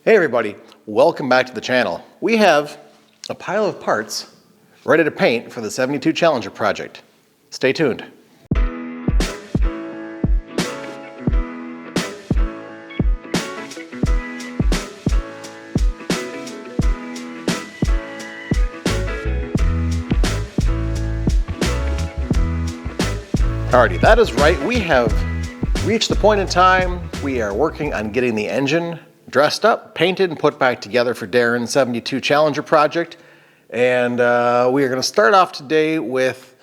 Hey everybody, welcome back to the channel. We have a pile of parts ready to paint for the 72 Challenger project. Stay tuned. Alrighty, that is right. We have reached the point in time. We are working on getting the engine dressed up, painted, and put back together for Darren's 72 Challenger project. And we are going to start off today with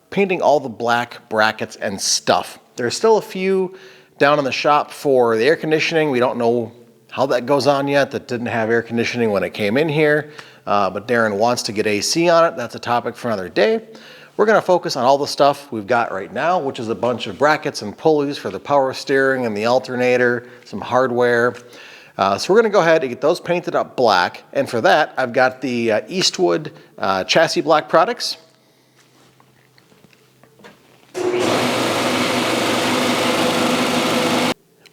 painting all the black brackets and stuff. There's still a few down in the shop for the air conditioning. We don't know how that goes on yet. That didn't have air conditioning when it came in here, but Darren wants to get AC on it. That's a topic for another day. We're going to focus on all the stuff we've got right now, which is a bunch of brackets and pulleys for the power steering and the alternator, some hardware. So we're going to go ahead and get those painted up black. And for that, I've got the Eastwood chassis black products. We're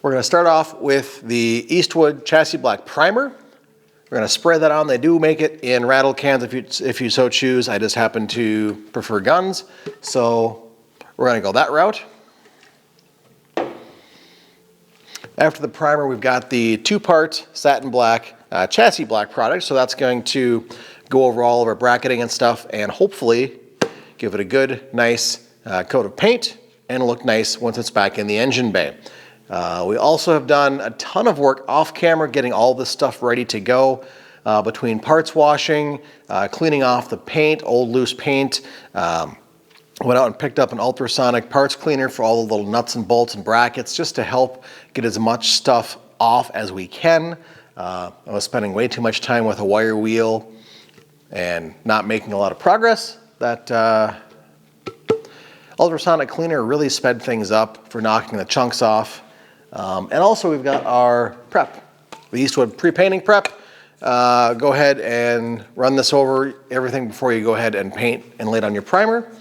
going to start off with the Eastwood chassis black primer. We're going to spray that on. They do make it in rattle cans if you so choose. I just happen to prefer guns, so we're going to go that route. After the primer, we've got the two-part satin black chassis black product, so that's going to go over all of our bracketing and stuff and hopefully give it a good, nice coat of paint and look nice once it's back in the engine bay. We also have done a ton of work off camera getting all this stuff ready to go between parts washing, cleaning off the paint, old loose paint. Went out and picked up an ultrasonic parts cleaner for all the little nuts and bolts and brackets just to help get as much stuff off as we can. I was spending way too much time with a wire wheel and not making a lot of progress. That ultrasonic cleaner really sped things up for knocking the chunks off. And also we've got our prep, the Eastwood pre-painting prep. Go ahead and run this over everything before you go ahead and paint and lay down your primer.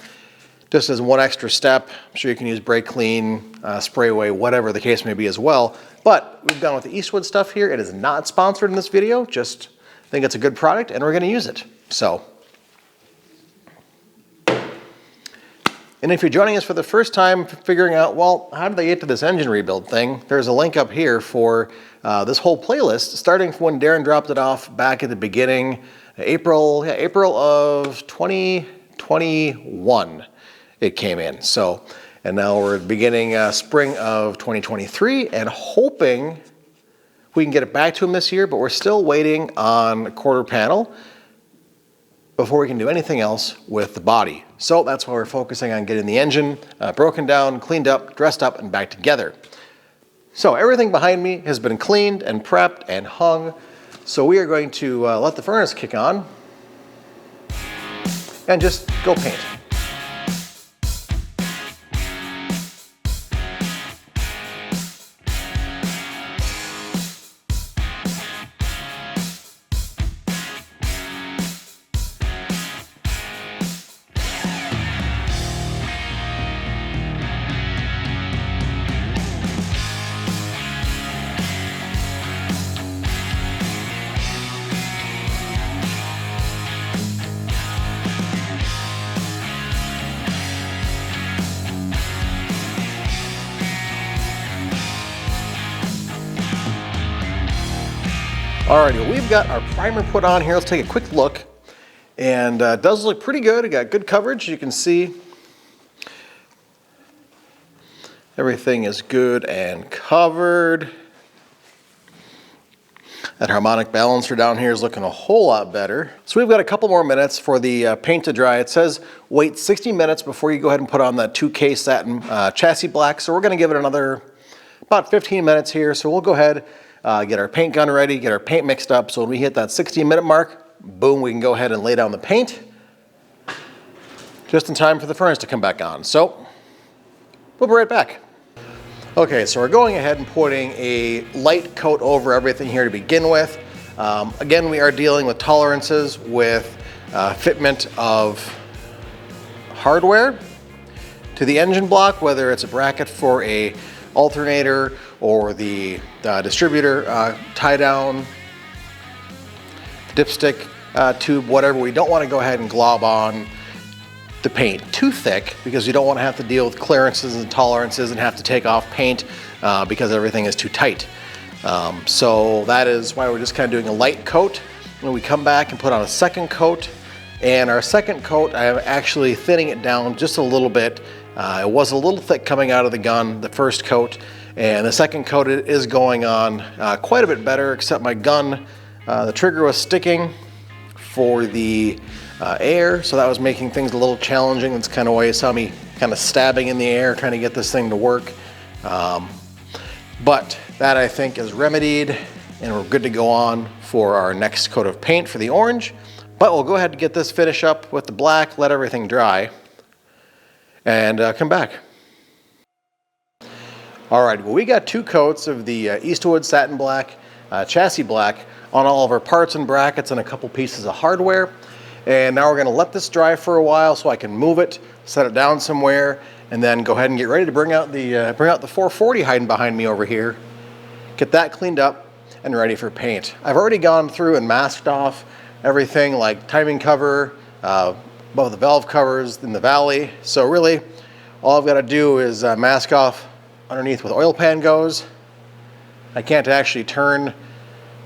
Just as one extra step. I'm sure you can use brake clean, spray away, whatever the case may be as well. But we've gone with the Eastwood stuff here. It is not sponsored in this video, just think it's a good product and we're going to use it. So. And if you're joining us for the first time, figuring out, well, how did they get to this engine rebuild thing? There's a link up here for this whole playlist, starting from when Darren dropped it off back at the beginning, April of 2021, it came in. So, and now we're beginning spring of 2023 and hoping we can get it back to him this year, but we're still waiting on a quarter panel before we can do anything else with the body. So that's why we're focusing on getting the engine broken down, cleaned up, dressed up, and back together. So everything behind me has been cleaned and prepped and hung. So we are going to let the furnace kick on and just go paint. Alrighty, well, we've got our primer put on here. Let's take a quick look. And it does look pretty good. It got good coverage. You can see everything is good and covered. That harmonic balancer down here is looking a whole lot better. So we've got a couple more minutes for the paint to dry. It says wait 60 minutes before you go ahead and put on that 2K satin chassis black. So we're going to give it another about 15 minutes here. So we'll go ahead, get our paint gun ready, get our paint mixed up. So when we hit that 60-minute mark, boom, we can go ahead and lay down the paint just in time for the furnace to come back on. So we'll be right back. Okay, so we're going ahead and putting a light coat over everything here to begin with. Again, we are dealing with tolerances with fitment of hardware to the engine block, whether it's a bracket for a alternator or the distributor tie down dipstick tube, whatever. We don't want to go ahead and glob on the paint too thick because you don't want to have to deal with clearances and tolerances and have to take off paint because everything is too tight. So that is why we're just kind of doing a light coat. When we come back and put on a second coat, and our second coat, I'm actually thinning it down just a little bit. It was a little thick coming out of the gun, the first coat, and the second coat is going on quite a bit better, except my gun, the trigger was sticking for the air, so that was making things a little challenging. That's kind of why you saw me kind of stabbing in the air trying to get this thing to work. But that I think is remedied, and we're good to go on for our next coat of paint for the orange. But we'll go ahead and get this finish up with the black, let everything dry, and come back. All right, well, we got 2 coats of the Eastwood Satin Black, chassis black on all of our parts and brackets and a couple pieces of hardware. And now we're gonna let this dry for a while so I can move it, set it down somewhere, and then go ahead and get ready to bring out the 440 hiding behind me over here. Get that cleaned up and ready for paint. I've already gone through and masked off everything like timing cover, both the valve covers in the valley. So really, all I've got to do is mask off underneath where the oil pan goes. I can't actually turn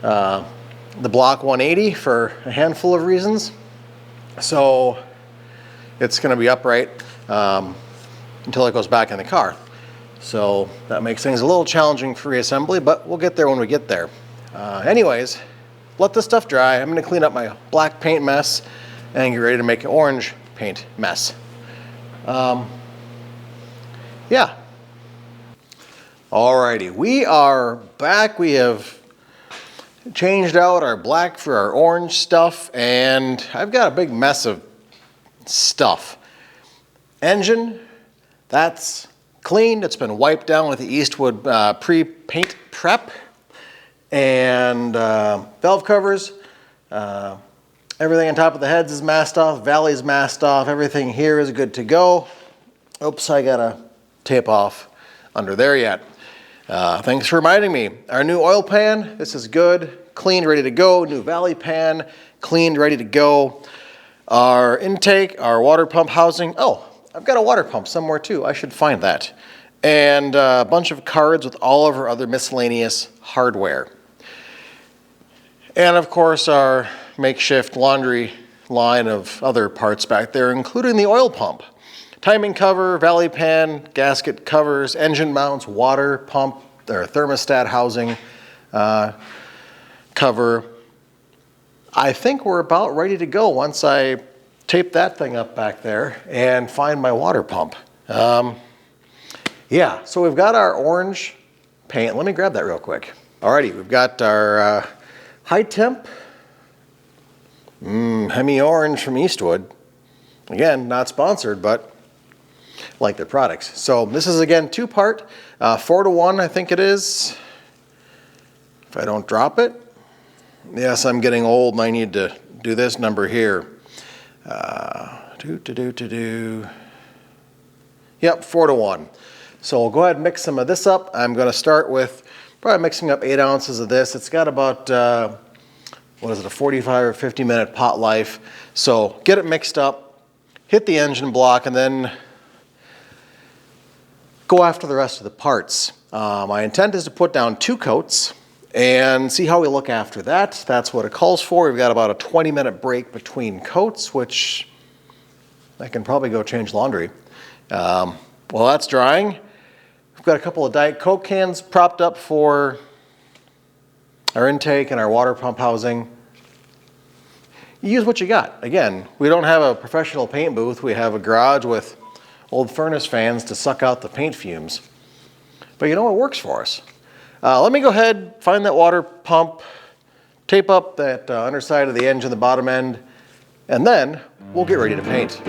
the block 180 for a handful of reasons. So it's going to be upright until it goes back in the car. So that makes things a little challenging for reassembly, but we'll get there when we get there. Anyways, let this stuff dry. I'm going to clean up my black paint mess and get ready to make an orange paint mess. Yeah. Alrighty, we are back. We have changed out our black for our orange stuff, and I've got a big mess of stuff. Engine, that's cleaned. It's been wiped down with the Eastwood pre-paint prep. And valve covers, everything on top of the heads is masked off, valley's masked off, everything here is good to go. Oops, I gotta tape off under there yet. Thanks for reminding me. Our new oil pan, this is good, cleaned, ready to go. New valley pan, cleaned, ready to go. Our intake, our water pump housing. Oh, I've got a water pump somewhere too. I should find that. And a bunch of cards with all of our other miscellaneous hardware. And of course our makeshift laundry line of other parts back there, including the oil pump. Timing cover, valley pan, gasket covers, engine mounts, water pump, or thermostat housing cover. I think we're about ready to go once I tape that thing up back there and find my water pump. Yeah, so we've got our orange paint. Let me grab that real quick. Alrighty, we've got our high temp Hemi Orange from Eastwood. Again, not sponsored, but like their products. So this is again 2-part, 4-to-1 I think it is. If I don't drop it. Yes, I'm getting old and I need to do this number here. Yep, 4-to-1. So we'll go ahead and mix some of this up. I'm going to start with probably mixing up 8 ounces of this. It's got about, what is it, a 45 or 50 minute pot life. So get it mixed up, hit the engine block, and then go after the rest of the parts. My intent is to put down 2 coats and see how we look after that. That's what it calls for. We've got about a 20-minute break between coats, which I can probably go change laundry. While that's drying, we've got a couple of Diet Coke cans propped up for our intake and our water pump housing. You use what you got. Again, we don't have a professional paint booth. We have a garage with old furnace fans to suck out the paint fumes. But you know what works for us? Let me go ahead, find that water pump, tape up that underside of the engine, the bottom end, and then we'll get ready to paint.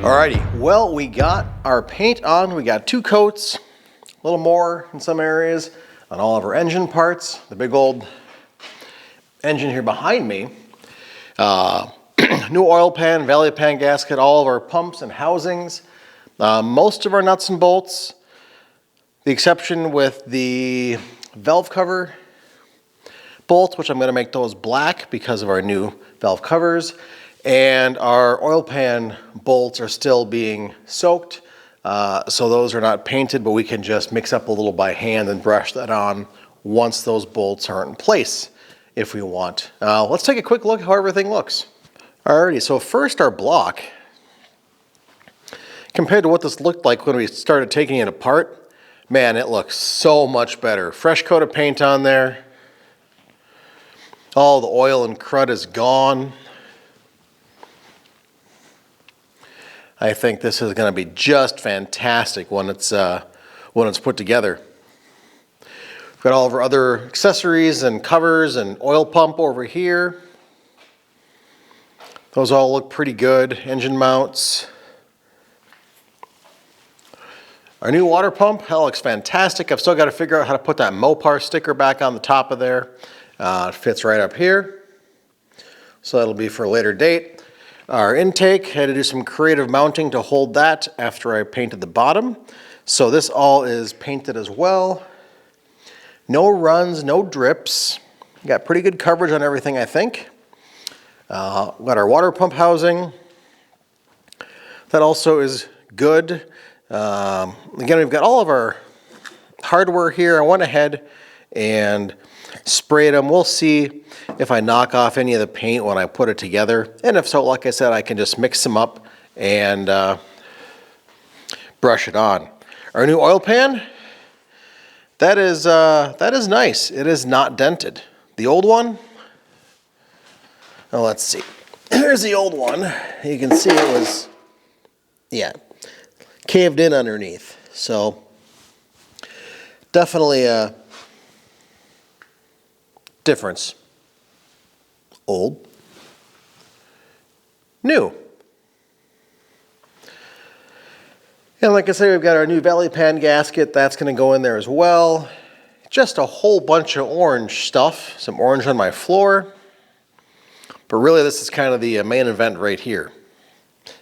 Alrighty, well, we got our paint on. We got 2 coats, a little more in some areas on all of our engine parts. The big old engine here behind me. New oil pan, valley pan gasket, all of our pumps and housings. Most of our nuts and bolts, the exception with the valve cover bolts, which I'm going to make those black because of our new valve covers. And our oil pan bolts are still being soaked, so those are not painted, but we can just mix up a little by hand and brush that on once those bolts are in place if we want. Let's take a quick look at how everything looks. Alrighty, so first our block. Compared to what this looked like when we started taking it apart, man, it looks so much better. Fresh coat of paint on there. All the oil and crud is gone. I think this is going to be just fantastic when it's put together. We've got all of our other accessories and covers and oil pump over here. Those all look pretty good. Engine mounts. Our new water pump, that looks fantastic. I've still got to figure out how to put that Mopar sticker back on the top of there. It fits right up here. So that'll be for a later date. Our intake, had to do some creative mounting to hold that after I painted the bottom. So this all is painted as well. No runs, no drips. Got pretty good coverage on everything, I think. Got our water pump housing. That also is good. Again, we've got all of our hardware here. I went ahead and sprayed them. We'll see if I knock off any of the paint when I put it together. And if so, like I said, I can just mix them up and brush it on. Our new oil pan, that is nice. It is not dented. The old one, oh, let's see. Here's the old one. You can see it was, yeah, caved in underneath. So definitely a difference. Old, new. And like I said, we've got our new valley pan gasket. That's going to go in there as well. Just a whole bunch of orange stuff. Some orange on my floor. But really, this is kind of the main event right here.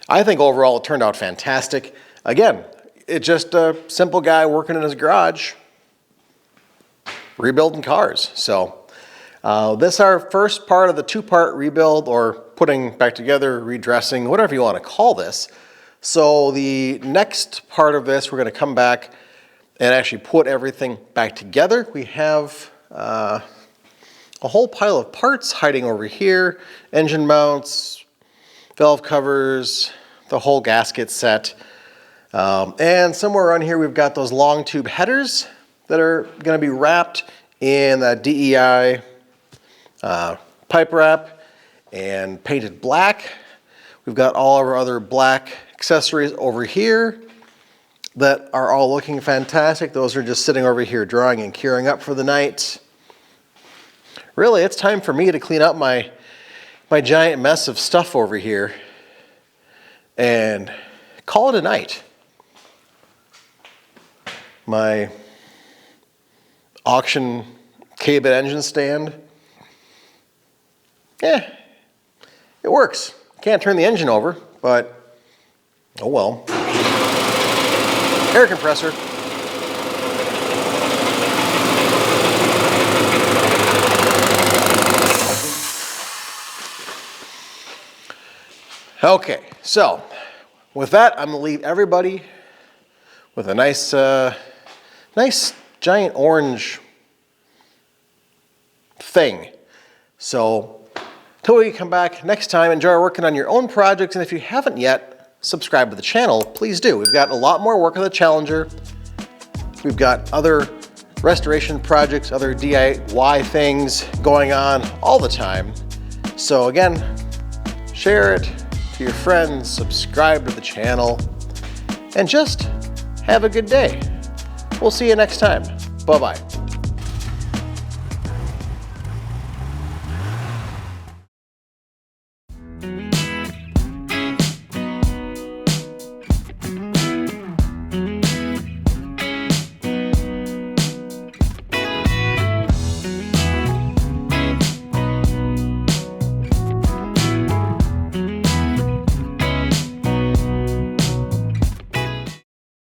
I think overall it turned out fantastic. Again, it's just a simple guy working in his garage, rebuilding cars. So this is our first part of the 2-part rebuild, or putting back together, redressing, whatever you want to call this. So the next part of this, we're going to come back and actually put everything back together. We have a whole pile of parts hiding over here. Engine mounts, valve covers, the whole gasket set. And somewhere around here we've got those long tube headers that are going to be wrapped in that DEI pipe wrap and painted black. We've got all of our other black accessories over here that are all looking fantastic. Those are just sitting over here drying and curing up for the night. Really, it's time for me to clean up my giant mess of stuff over here and call it a night. My auction K-bit engine stand, yeah, it works. Can't turn the engine over, but oh well. Air compressor. Okay, so with that, I'm gonna leave everybody with a nice, nice giant orange thing. So until we come back next time, enjoy working on your own projects, and if you haven't yet, subscribe to the channel, please do. We've got a lot more work on the Challenger. We've got other restoration projects, other DIY things going on all the time. So again, share it to your friends, subscribe to the channel, and just have a good day. We'll see you next time. Bye-bye.